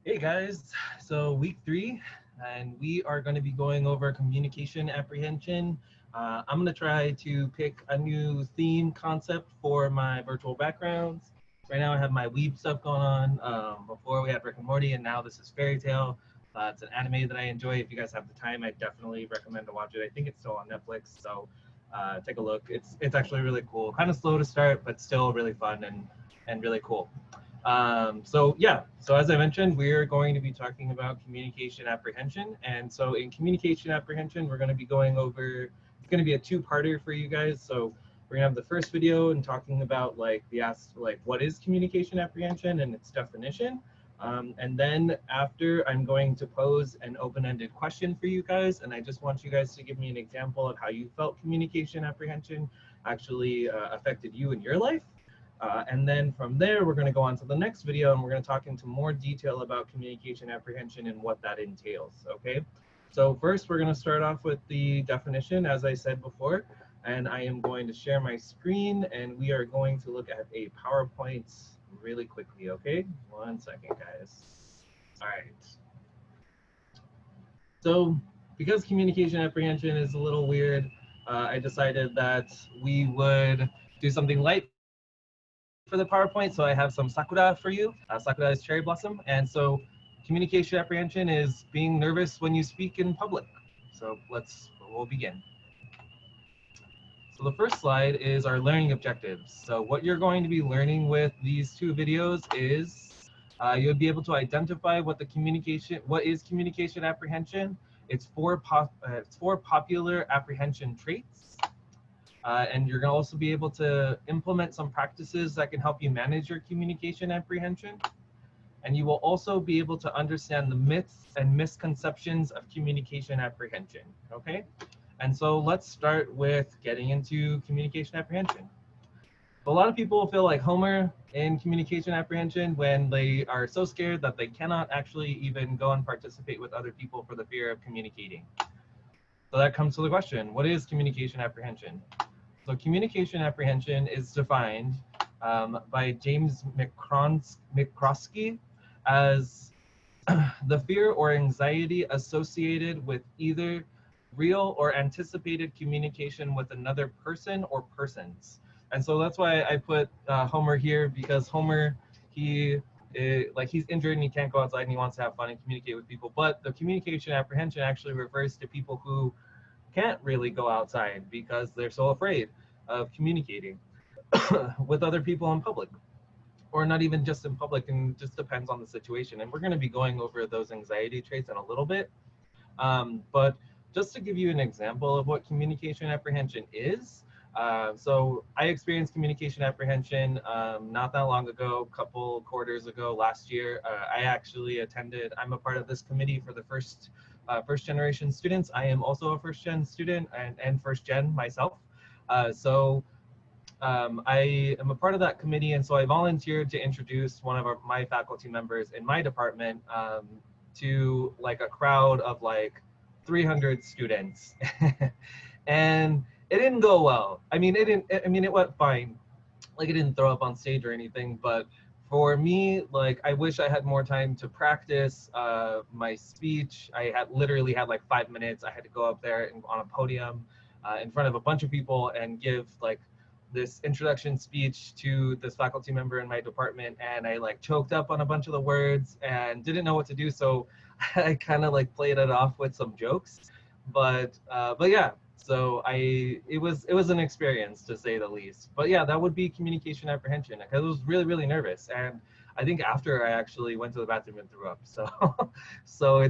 Hey guys, so week 3, and we are going to be going over communication apprehension. I'm going to try to pick a new theme concept for my virtual backgrounds. Right now I have my weeb stuff going on. Before we had Rick and Morty, and now this is Fairy Tale. It's an anime that I enjoy. If you guys have the time, I definitely recommend to watch it. I think it's still on Netflix, so take a look. It's actually really cool. Kind of slow to start, but still really fun and really cool. So as I mentioned, we're going to be talking about communication apprehension. And so in communication apprehension, we're going to be going over, it's going to be a two-parter for you guys. So we're going to have the first video and talking about what is communication apprehension and its definition. And then after, I'm going to pose an open-ended question for you guys. And I just want you guys to give me an example of how you felt communication apprehension actually affected you in your life. And then from there, we're going to go on to the next video, and we're going to talk into more detail about communication apprehension and what that entails, okay? So first, we're going to start off with the definition, as I said before, and I am going to share my screen, and we are going to look at a PowerPoint really quickly, okay? 1 second, guys. All right. So because communication apprehension is a little weird, I decided that we would do something light for the PowerPoint. So I have some sakura for you. Sakura is cherry blossom. And so communication apprehension is being nervous when you speak in public. So we'll begin. So the first slide is our learning objectives. So what you're going to be learning with these two videos is you'll be able to identify what is communication apprehension. It's four popular apprehension traits. And you're going to also be able to implement some practices that can help you manage your communication apprehension. And you will also be able to understand the myths and misconceptions of communication apprehension, okay? And so let's start with getting into communication apprehension. A lot of people feel like Homer in communication apprehension when they are so scared that they cannot actually even go and participate with other people for the fear of communicating. So that comes to the question, what is communication apprehension? So communication apprehension is defined by James McCroskey as the fear or anxiety associated with either real or anticipated communication with another person or persons. And so that's why I put Homer here, because Homer, he's injured and he can't go outside and he wants to have fun and communicate with people. But the communication apprehension actually refers to people who can't really go outside because they're so afraid of communicating with other people in public, or not even just in public, and just depends on the situation. And we're going to be going over those anxiety traits in a little bit. But just to give you an example of what communication apprehension is, so I experienced communication apprehension not that long ago, a couple quarters ago, last year. I actually I'm a part of this committee for the first generation students. I am also a first gen student and first gen myself. I am a part of that committee, and so I volunteered to introduce one of my faculty members in my department to like a crowd of like 300 students. And it didn't go well. It went fine. Like, it didn't throw up on stage or anything, but for me, like, I wish I had more time to practice my speech. I had literally had like 5 minutes. I had to go up there on a podium in front of a bunch of people and give like this introduction speech to this faculty member in my department, and I like choked up on a bunch of the words and didn't know what to do. So I kind of like played it off with some jokes, but yeah. So it was an experience, to say the least. But yeah, that would be communication apprehension, because I was really, really nervous. And I think after, I actually went to the bathroom and threw up. So so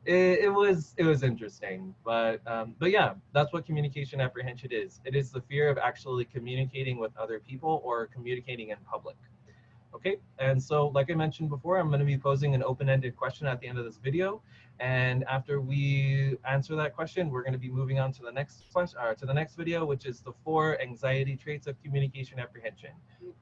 it was interesting. But yeah, that's what communication apprehension is. It is the fear of actually communicating with other people or communicating in public. Okay, and so like I mentioned before, I'm going to be posing an open-ended question at the end of this video, and after we answer that question, we're going to be moving on to the next question, to the next video, which is the 4 anxiety traits of communication apprehension.